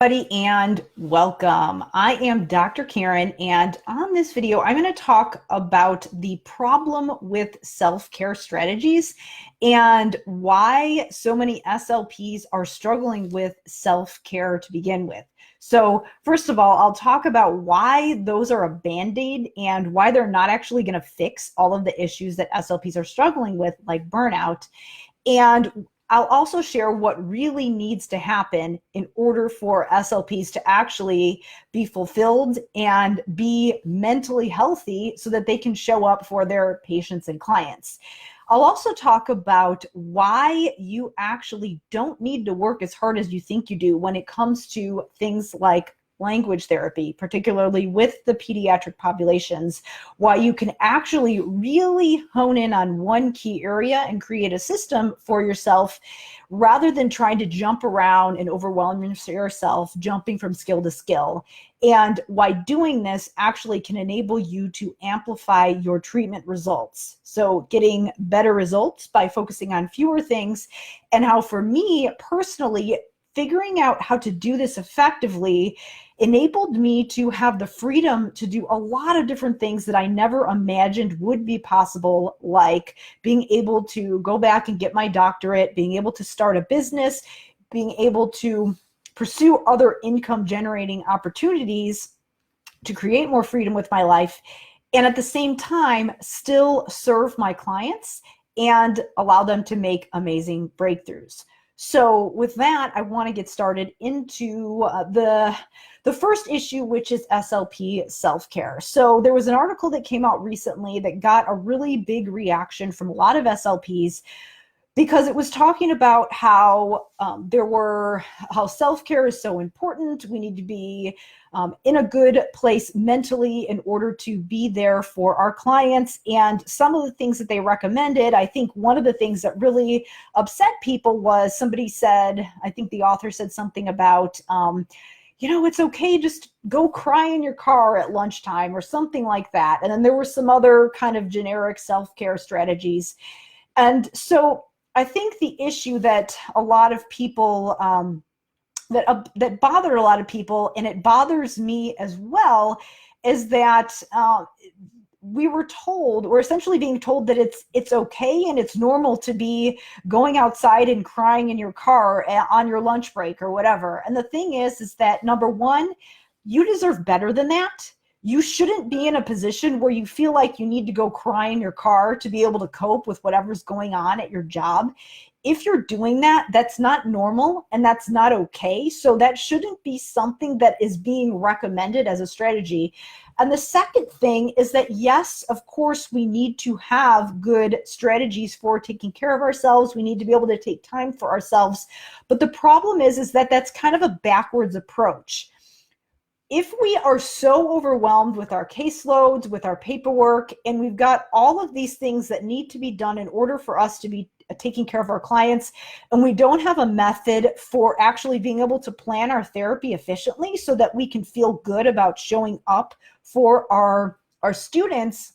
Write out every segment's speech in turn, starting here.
Everybody, and welcome. I am Dr. Karen, and on this video, I'm going to talk about the problem with self-care strategies and why so many SLPs are struggling with self-care to begin with. So first of all, I'll talk about why those are a band-aid and why they're not actually going to fix all of the issues that SLPs are struggling with, like burnout. And I'll also share what really needs to happen in order for SLPs to actually be fulfilled and be mentally healthy so that they can show up for their patients and clients. I'll also talk about why you actually don't need to work as hard as you think you do when it comes to things like language therapy, particularly with the pediatric populations, why you can actually really hone in on one key area and create a system for yourself rather than trying to jump around and overwhelm yourself, jumping from skill to skill. And why doing this actually can enable you to amplify your treatment results. So getting better results by focusing on fewer things, and how for me personally, figuring out how to do this effectively enabled me to have the freedom to do a lot of different things that I never imagined would be possible, like being able to go back and get my doctorate, being able to start a business, being able to pursue other income generating opportunities to create more freedom with my life, and at the same time still serve my clients and allow them to make amazing breakthroughs. So with that, I want to get started into the first issue, which is SLP self-care. So there was an article that came out recently that got a really big reaction from a lot of SLPs because it was talking about how how self-care is so important. We need to be in a good place mentally in order to be there for our clients. And some of the things that they recommended, I think one of the things that really upset people was somebody said, I think the author said something about, it's okay, just go cry in your car at lunchtime or something like that. And then there were some other kind of generic self-care strategies. And so I think the issue that a lot of people, that bothered a lot of people, and it bothers me as well, is that we're essentially being told that it's okay and it's normal to be going outside and crying in your car on your lunch break or whatever. And the thing is that number one, you deserve better than that. You shouldn't be in a position where you feel like you need to go cry in your car to be able to cope with whatever's going on at your job. If you're doing that, that's not normal and that's not okay. So that shouldn't be something that is being recommended as a strategy. And the second thing is that, yes, of course, we need to have good strategies for taking care of ourselves. We need to be able to take time for ourselves. But the problem is that that's kind of a backwards approach. If we are so overwhelmed with our caseloads, with our paperwork, and we've got all of these things that need to be done in order for us to be taking care of our clients, and we don't have a method for actually being able to plan our therapy efficiently so that we can feel good about showing up for our students,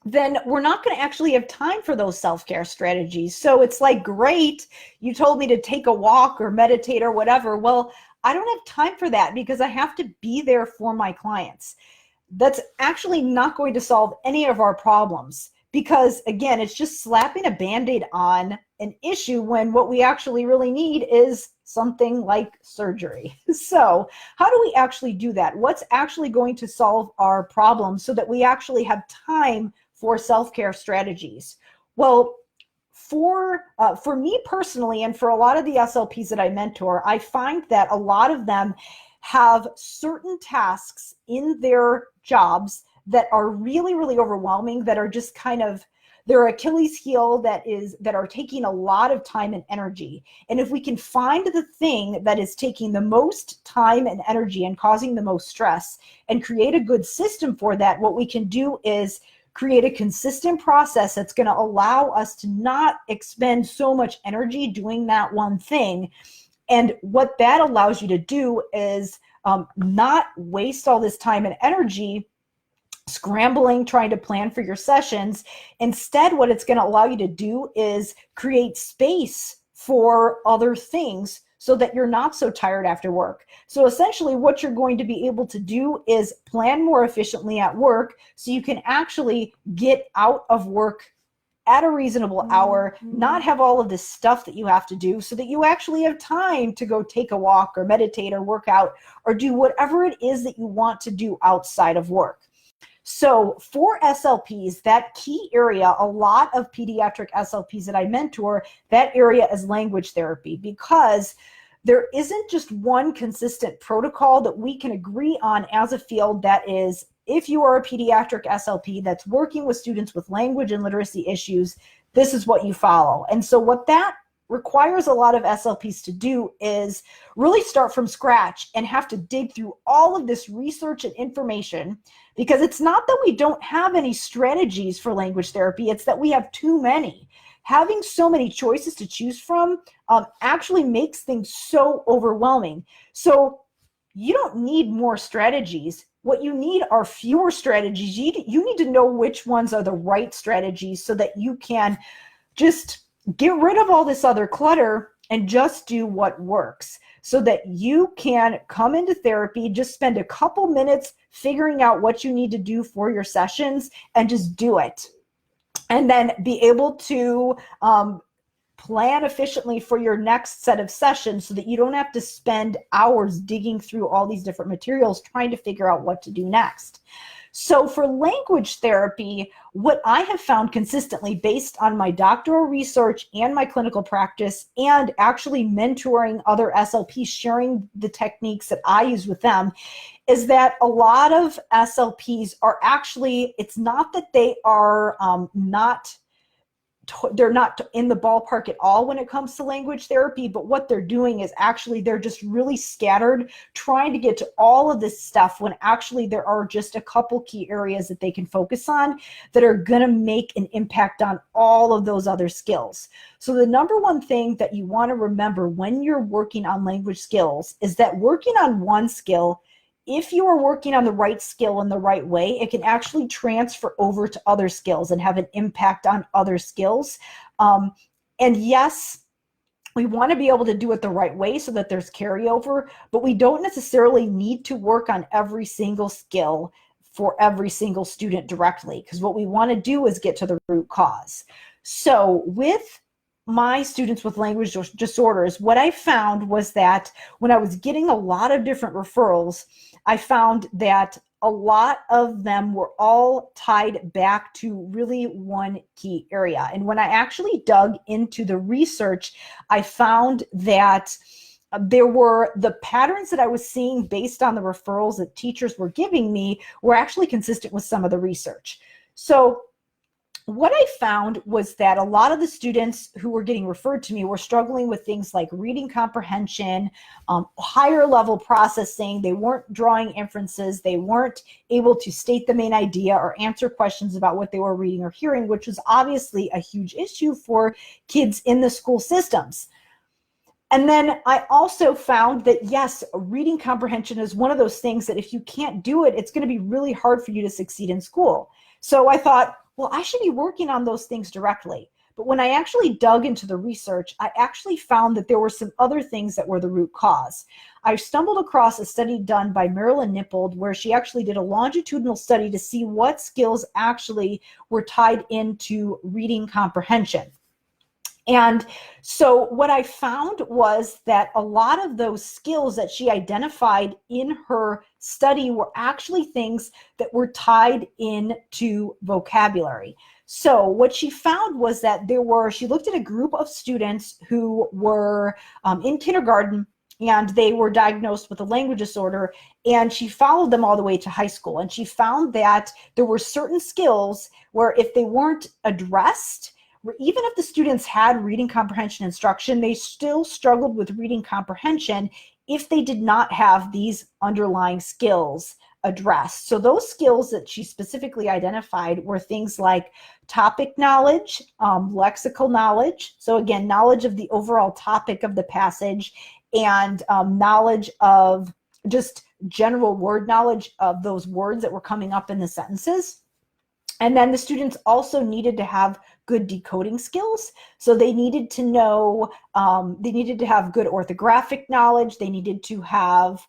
then we're not going to actually have time for those self-care strategies. So it's like, great, you told me to take a walk or meditate or whatever. Well, I don't have time for that because I have to be there for my clients. That's actually not going to solve any of our problems because, again, it's just slapping a band-aid on an issue when what we actually really need is something like surgery. So how do we actually do that? What's actually going to solve our problems so that we actually have time for self-care strategies? Well, for me personally, and for a lot of the SLPs that I mentor, I find that a lot of them have certain tasks in their jobs that are really, really overwhelming, that are just kind of their Achilles heel, that are taking a lot of time and energy. And if we can find the thing that is taking the most time and energy and causing the most stress and create a good system for that, what we can do is create a consistent process that's going to allow us to not expend so much energy doing that one thing. And what that allows you to do is not waste all this time and energy scrambling, trying to plan for your sessions. Instead, what it's going to allow you to do is create space for other things so that you're not so tired after work. So essentially what you're going to be able to do is plan more efficiently at work so you can actually get out of work at a reasonable hour, not have all of this stuff that you have to do, so that you actually have time to go take a walk or meditate or work out or do whatever it is that you want to do outside of work. So for SLPs, that key area, a lot of pediatric SLPs that I mentor, that area is language therapy, because there isn't just one consistent protocol that we can agree on as a field that is, if you are a pediatric SLP that's working with students with language and literacy issues, this is what you follow. And so what that requires a lot of SLPs to do is really start from scratch and have to dig through all of this research and information, because it's not that we don't have any strategies for language therapy, it's that we have too many. Having so many choices to choose from actually makes things so overwhelming. So you don't need more strategies. What you need are fewer strategies. You need to know which ones are the right strategies so that you can just get rid of all this other clutter and just do what works, so that you can come into therapy, just spend a couple minutes figuring out what you need to do for your sessions and just do it. And then be able to plan efficiently for your next set of sessions so that you don't have to spend hours digging through all these different materials trying to figure out what to do next. So for language therapy, what I have found consistently based on my doctoral research and my clinical practice and actually mentoring other SLPs, sharing the techniques that I use with them, is that a lot of SLPs are actually, it's not that they are they're not in the ballpark at all when it comes to language therapy, but what they're doing is actually they're just really scattered trying to get to all of this stuff, when actually there are just a couple key areas that they can focus on that are going to make an impact on all of those other skills. So the number one thing that you want to remember when you're working on language skills is that working on one skill, if you are working on the right skill in the right way, it can actually transfer over to other skills and have an impact on other skills. And yes, we want to be able to do it the right way so that there's carryover, but we don't necessarily need to work on every single skill for every single student directly, because what we want to do is get to the root cause. So with my students with language disorders, what I found was that when I was getting a lot of different referrals, I found that a lot of them were all tied back to really one key area. And when I actually dug into the research, I found that there were the patterns that I was seeing based on the referrals that teachers were giving me were actually consistent with some of the research. So what I found was that a lot of the students who were getting referred to me were struggling with things like reading comprehension, higher level processing. They weren't drawing inferences. They weren't able to state the main idea or answer questions about what they were reading or hearing, which was obviously a huge issue for kids in the school systems. And then I also found that, yes, reading comprehension is one of those things that if you can't do it, it's going to be really hard for you to succeed in school. So I thought, well, I should be working on those things directly. But when I actually dug into the research, I actually found that there were some other things that were the root cause. I stumbled across a study done by Marilyn Nippold, where she actually did a longitudinal study to see what skills actually were tied into reading comprehension. And so what I found was that a lot of those skills that she identified in her study were actually things that were tied into vocabulary. So what she found was that she looked at a group of students who were in kindergarten, and they were diagnosed with a language disorder, and she followed them all the way to high school. And she found that there were certain skills where if they weren't addressed, even if the students had reading comprehension instruction, they still struggled with reading comprehension if they did not have these underlying skills addressed. So those skills that she specifically identified were things like topic knowledge, lexical knowledge. So again, knowledge of the overall topic of the passage, and knowledge of just general word knowledge of those words that were coming up in the sentences. And then the students also needed to have good decoding skills. So they needed to know, they needed to have good orthographic knowledge. They needed to have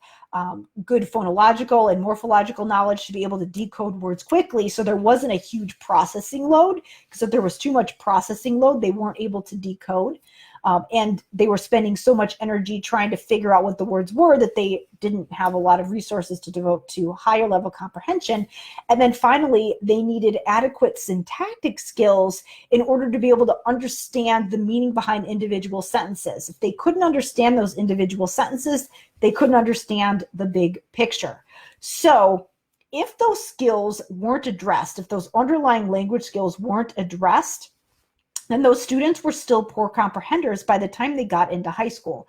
good phonological and morphological knowledge to be able to decode words quickly. So there wasn't a huge processing load, because if there was too much processing load, they weren't able to decode. And they were spending so much energy trying to figure out what the words were that they didn't have a lot of resources to devote to higher level comprehension. And then finally, they needed adequate syntactic skills in order to be able to understand the meaning behind individual sentences. If they couldn't understand those individual sentences, they couldn't understand the big picture. So if those skills weren't addressed, if those underlying language skills weren't addressed, and those students were still poor comprehenders by the time they got into high school.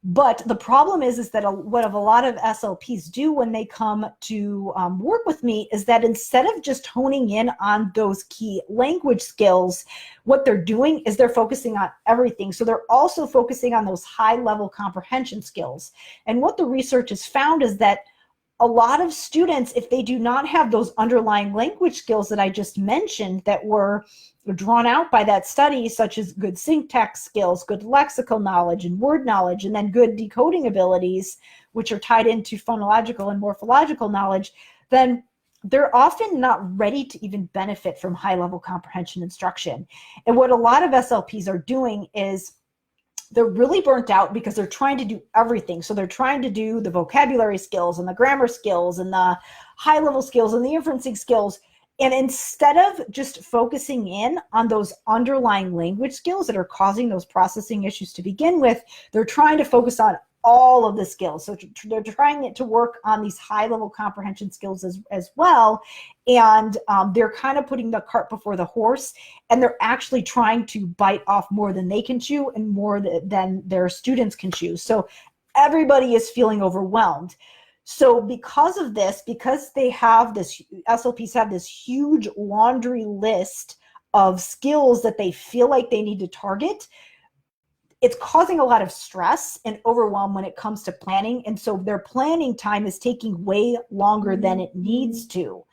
But the problem is that what a lot of SLPs do when they come to work with me is that instead of just honing in on those key language skills, what they're doing is they're focusing on everything. So they're also focusing on those high-level comprehension skills. And what the research has found is that a lot of students, if they do not have those underlying language skills that I just mentioned that were drawn out by that study, such as good syntax skills, good lexical knowledge and word knowledge, and then good decoding abilities, which are tied into phonological and morphological knowledge, then they're often not ready to even benefit from high-level comprehension instruction. And what a lot of SLPs are doing is they're really burnt out because they're trying to do everything. So they're trying to do the vocabulary skills and the grammar skills and the high-level skills and the inferencing skills. And instead of just focusing in on those underlying language skills that are causing those processing issues to begin with, they're trying to focus on all of the skills. So they're trying to work on these high-level comprehension skills as well. And they're kind of putting the cart before the horse, and they're actually trying to bite off more than they can chew and more than their students can chew. So everybody is feeling overwhelmed. So because of this, because they have this, SLPs have this huge laundry list of skills that they feel like they need to target, it's causing a lot of stress and overwhelm when it comes to planning. And so their planning time is taking way longer than it needs to.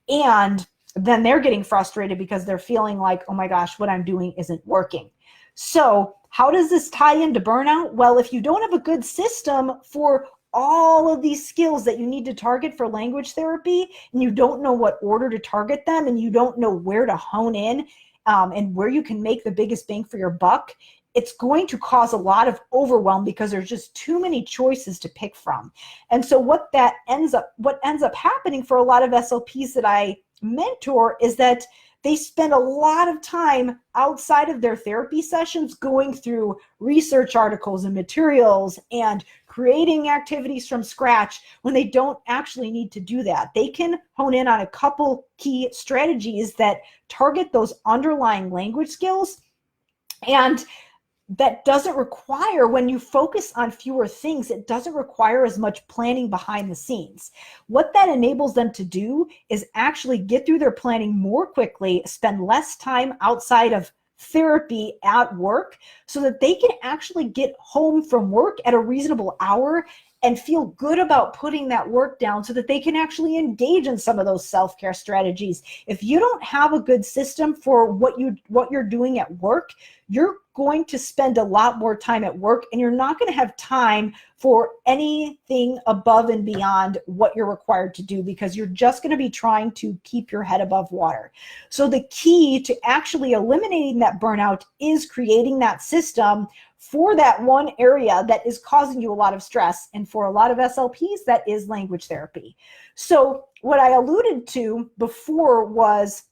And then they're getting frustrated because they're feeling like, oh my gosh, what I'm doing isn't working. So how does this tie into burnout? Well, if you don't have a good system for all of these skills that you need to target for language therapy, and you don't know what order to target them, and you don't know where to hone in and where you can make the biggest bang for your buck, it's going to cause a lot of overwhelm because there's just too many choices to pick from. And so what ends up happening for a lot of SLPs that I mentor is that they spend a lot of time outside of their therapy sessions going through research articles and materials and creating activities from scratch when they don't actually need to do that. They can hone in on a couple key strategies that target those underlying language skills, and that doesn't require, when you focus on fewer things, it doesn't require as much planning behind the scenes. What that enables them to do is actually get through their planning more quickly, spend less time outside of therapy at work, so that they can actually get home from work at a reasonable hour and feel good about putting that work down so that they can actually engage in some of those self-care strategies. If you don't have a good system for what you're doing at work, you're going to spend a lot more time at work, and you're not going to have time for anything above and beyond what you're required to do, because you're just going to be trying to keep your head above water. So the key to actually eliminating that burnout is creating that system for that one area that is causing you a lot of stress. And for a lot of SLPs, that is language therapy. So what I alluded to before was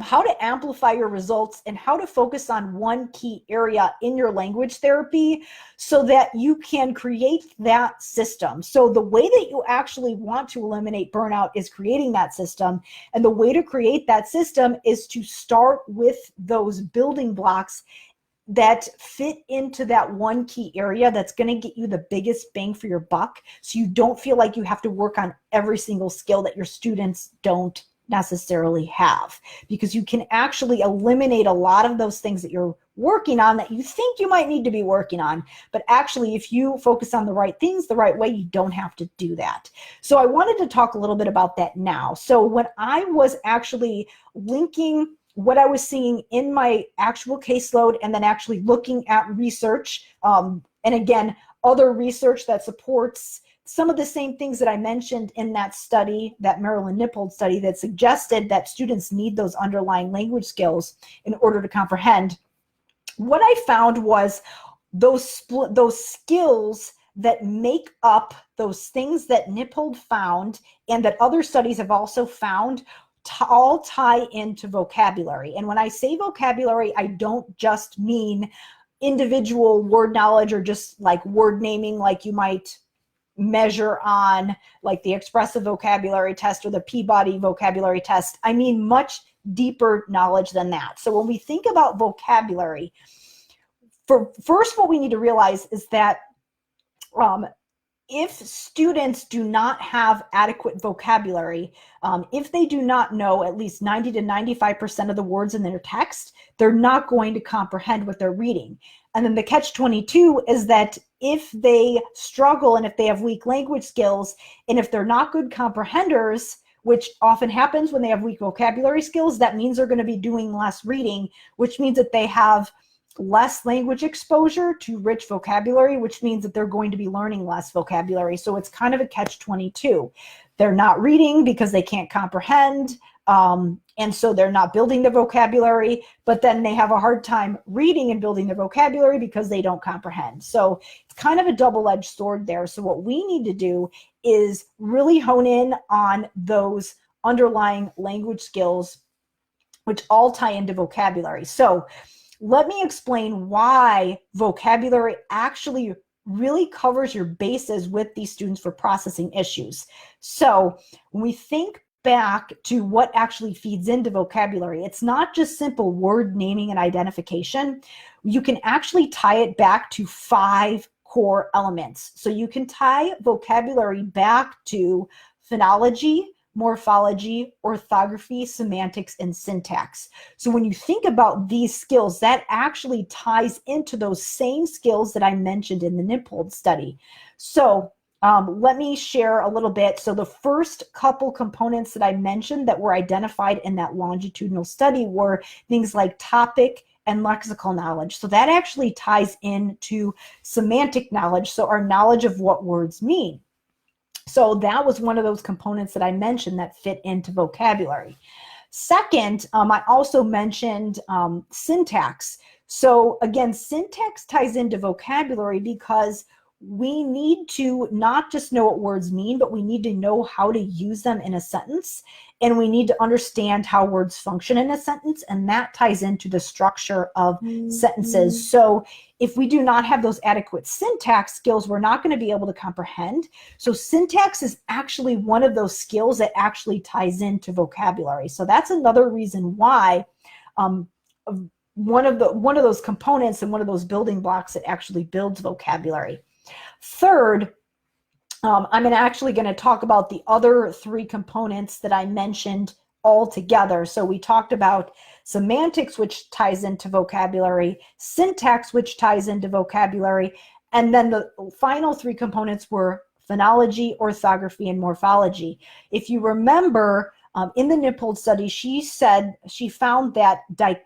how to amplify your results and how to focus on one key area in your language therapy so that you can create that system. So the way that you actually want to eliminate burnout is creating that system. And the way to create that system is to start with those building blocks that fit into that one key area that's going to get you the biggest bang for your buck, so you don't feel like you have to work on every single skill that your students don't necessarily have, because you can actually eliminate a lot of those things that you're working on that you think you might need to be working on. But actually, if you focus on the right things the right way, you don't have to do that. So I wanted to talk a little bit about that now. So when I was actually linking what I was seeing in my actual caseload, and then actually looking at research, and again, other research that supports some of the same things that I mentioned in that study, that Marilyn Nippold study, that suggested that students need those underlying language skills in order to comprehend. What I found was those skills that make up those things that Nippold found, and that other studies have also found, all tie into vocabulary. And when I say vocabulary, I don't just mean individual word knowledge or just like word naming, like you might measure on like the expressive vocabulary test or the Peabody vocabulary test. I mean much deeper knowledge than that. So when we think about vocabulary, first what we need to realize is that if students do not have adequate vocabulary, if they do not know at least 90 to 95% of the words in their text, they're not going to comprehend what they're reading. And then the catch-22 is that if they struggle and if they have weak language skills, and if they're not good comprehenders, which often happens when they have weak vocabulary skills, that means they're going to be doing less reading, which means that they have less language exposure to rich vocabulary, which means that they're going to be learning less vocabulary. So it's kind of a catch-22. They're not reading because they can't comprehend, and so they're not building the vocabulary, but then they have a hard time reading and building the vocabulary because they don't comprehend. So it's kind of a double-edged sword there. So what we need to do is really hone in on those underlying language skills, which all tie into vocabulary. So let me explain why vocabulary actually really covers your bases with these students for processing issues. So when we think back to what actually feeds into vocabulary, it's not just simple word naming and identification. You can actually tie it back to 5 core elements. So you can tie vocabulary back to phonology, morphology, orthography, semantics, and syntax. So when you think about these skills, that actually ties into those same skills that I mentioned in the Nippold study. So let me share a little bit. So the first couple components that I mentioned that were identified in that longitudinal study were things like topic and lexical knowledge. So that actually ties into semantic knowledge, so our knowledge of what words mean. So that was one of those components that I mentioned that fit into vocabulary. Second, I also mentioned syntax. So again, syntax ties into vocabulary because we need to not just know what words mean, but we need to know how to use them in a sentence, and we need to understand how words function in a sentence, and that ties into the structure of sentences. So if we do not have those adequate syntax skills, we're not going to be able to comprehend. So syntax is actually one of those skills that actually ties into vocabulary. So that's another reason why one of those components and one of those building blocks that actually builds vocabulary. Third, I'm actually going to talk about the other 3 components that I mentioned all together. So we talked about semantics, which ties into vocabulary, syntax, which ties into vocabulary, and then the final 3 components were phonology, orthography, and morphology. If you remember, in the Nippold study, she said she found that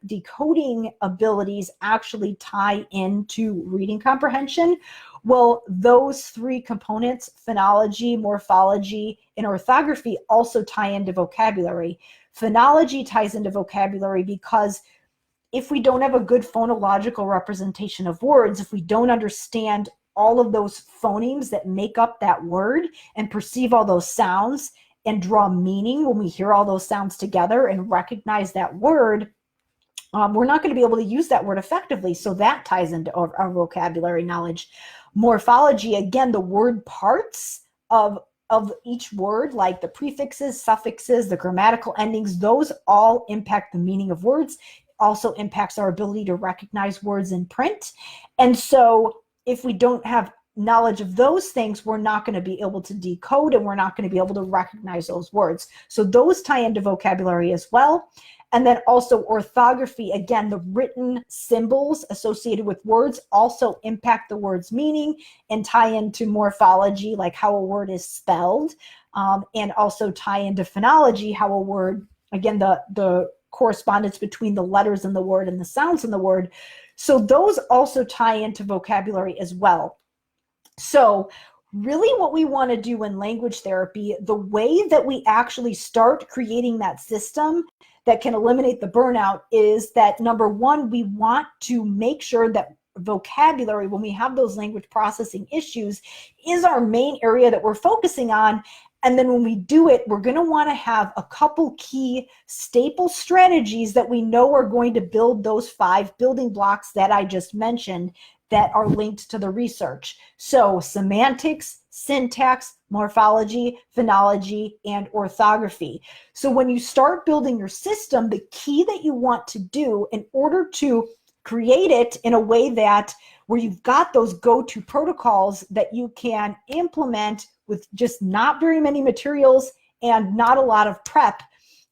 decoding abilities actually tie into reading comprehension. Well, those 3 components, phonology, morphology, and orthography, also tie into vocabulary. Phonology ties into vocabulary because if we don't have a good phonological representation of words, if we don't understand all of those phonemes that make up that word and perceive all those sounds and draw meaning when we hear all those sounds together and recognize that word, we're not going to be able to use that word effectively. So that ties into our vocabulary knowledge. Morphology, again, the word parts of each word, like the prefixes, suffixes, the grammatical endings, those all impact the meaning of words. Also impacts our ability to recognize words in print. And so if we don't have knowledge of those things, we're not going to be able to decode, and we're not going to be able to recognize those words. So those tie into vocabulary as well. And then also orthography, again, the written symbols associated with words also impact the word's meaning and tie into morphology, like how a word is spelled, and also tie into phonology, how a word, again, the correspondence between the letters in the word and the sounds in the word. So those also tie into vocabulary as well. So really what we want to do in language therapy, the way that we actually start creating that system that can eliminate the burnout is that, number one, we want to make sure that vocabulary, when we have those language processing issues, is our main area that we're focusing on. And then when we do it, we're going to want to have a couple key staple strategies that we know are going to build those 5 building blocks that I just mentioned that are linked to the research. So semantics, syntax, morphology, phonology, and orthography. So when you start building your system, the key that you want to do in order to create it in a way that where you've got those go-to protocols that you can implement with just not very many materials and not a lot of prep,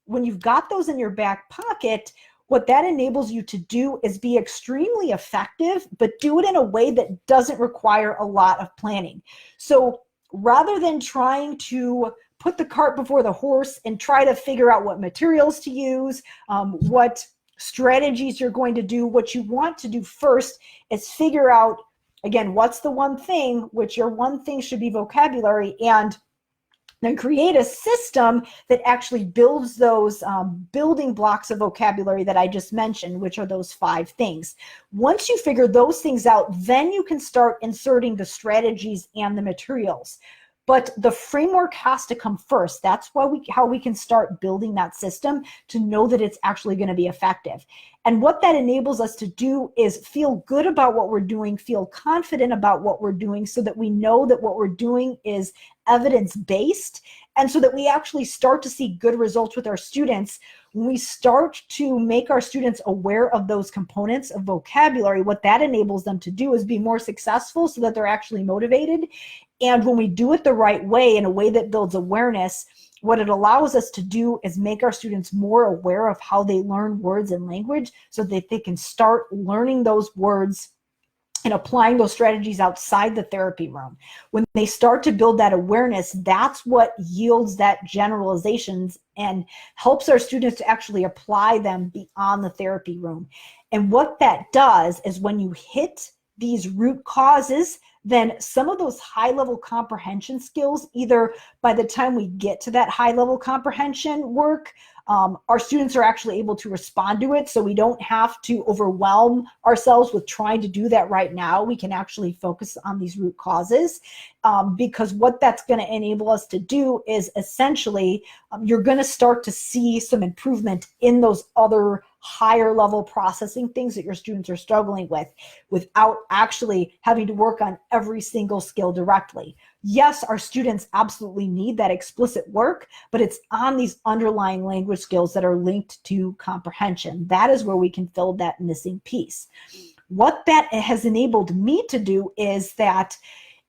when you've got those in your back pocket, what that enables you to do is be extremely effective, but do it in a way that doesn't require a lot of planning. So rather than trying to put the cart before the horse and try to figure out what materials to use, what strategies you're going to do, what you want to do first is figure out, again, what's the one thing, which your one thing should be vocabulary, and then create a system that actually builds those building blocks of vocabulary that I just mentioned, which are those 5 things. Once you figure those things out, then you can start inserting the strategies and the materials. But the framework has to come first. That's how we can start building that system to know that it's actually going to be effective. And what that enables us to do is feel good about what we're doing, feel confident about what we're doing, so that we know that what we're doing is evidence-based, and so that we actually start to see good results with our students. When we start to make our students aware of those components of vocabulary, what that enables them to do is be more successful so that they're actually motivated. And when we do it the right way, in a way that builds awareness, what it allows us to do is make our students more aware of how they learn words and language so that they can start learning those words and applying those strategies outside the therapy room. When they start to build that awareness, that's what yields that generalizations and helps our students to actually apply them beyond the therapy room. And what that does is when you hit these root causes, then some of those high-level comprehension skills, either by the time we get to that high-level comprehension work, our students are actually able to respond to it, so we don't have to overwhelm ourselves with trying to do that right now. We can actually focus on these root causes, because what that's going to enable us to do is essentially you're going to start to see some improvement in those other higher level processing things that your students are struggling with without actually having to work on every single skill directly. Yes, our students absolutely need that explicit work, but it's on these underlying language skills that are linked to comprehension. That is where we can fill that missing piece. What that has enabled me to do is that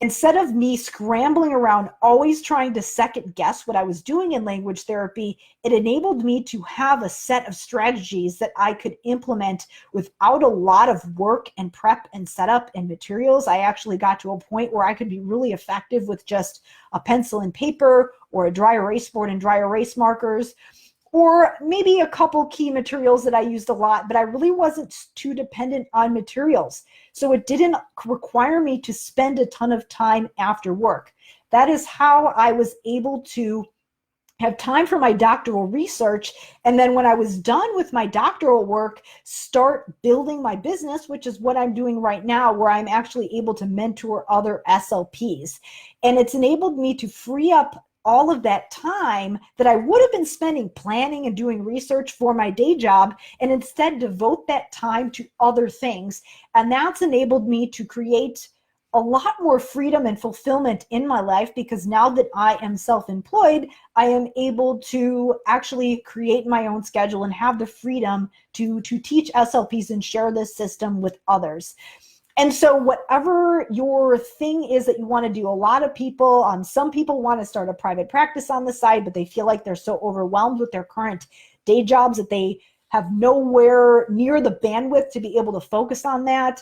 instead of me scrambling around, always trying to second guess what I was doing in language therapy, it enabled me to have a set of strategies that I could implement without a lot of work and prep and setup and materials. I actually got to a point where I could be really effective with just a pencil and paper or a dry erase board and dry erase markers, or maybe a couple key materials that I used a lot, but I really wasn't too dependent on materials. So it didn't require me to spend a ton of time after work. That is how I was able to have time for my doctoral research. And then when I was done with my doctoral work, start building my business, which is what I'm doing right now, where I'm actually able to mentor other SLPs. And it's enabled me to free up all of that time that I would have been spending planning and doing research for my day job, and instead devote that time to other things. And that's enabled me to create a lot more freedom and fulfillment in my life, because now that I am self-employed, I am able to actually create my own schedule and have the freedom to teach SLPs and share this system with others. And so whatever your thing is that you want to do, a lot of people, some people want to start a private practice on the side, but they feel like they're so overwhelmed with their current day jobs that they have nowhere near the bandwidth to be able to focus on that.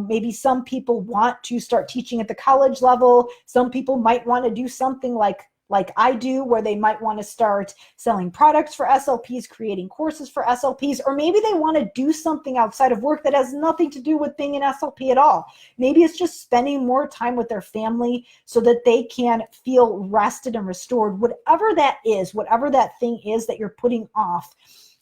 Maybe some people want to start teaching at the college level. Some people might want to do something like like I do, where they might want to start selling products for SLPs, creating courses for SLPs, or maybe they want to do something outside of work that has nothing to do with being an SLP at all. Maybe it's just spending more time with their family so that they can feel rested and restored. Whatever that is, whatever that thing is that you're putting off,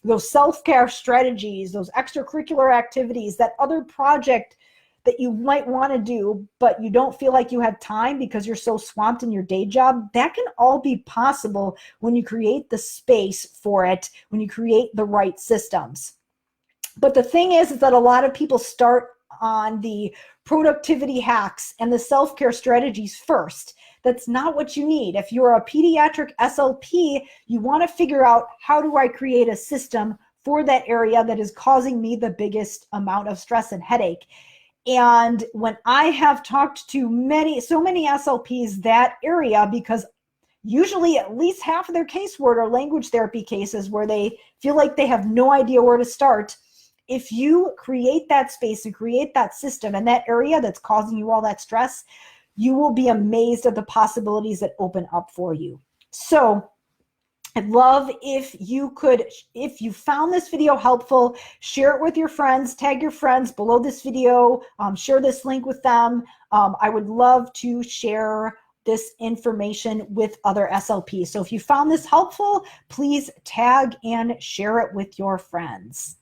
those self-care strategies, those extracurricular activities, that other project that you might want to do, but you don't feel like you have time because you're so swamped in your day job, that can all be possible when you create the space for it, when you create the right systems. But the thing is that a lot of people start on the productivity hacks and the self-care strategies first. That's not what you need. If you're a pediatric SLP, you want to figure out, how do I create a system for that area that is causing me the biggest amount of stress and headache? And when I have talked to so many SLPs that area, because usually at least half of their casework are language therapy cases where they feel like they have no idea where to start. If you create that space and create that system in that area that's causing you all that stress, you will be amazed at the possibilities that open up for you. So I'd love if you found this video helpful, share it with your friends, tag your friends below this video, share this link with them. I would love to share this information with other SLPs. So if you found this helpful, please tag and share it with your friends.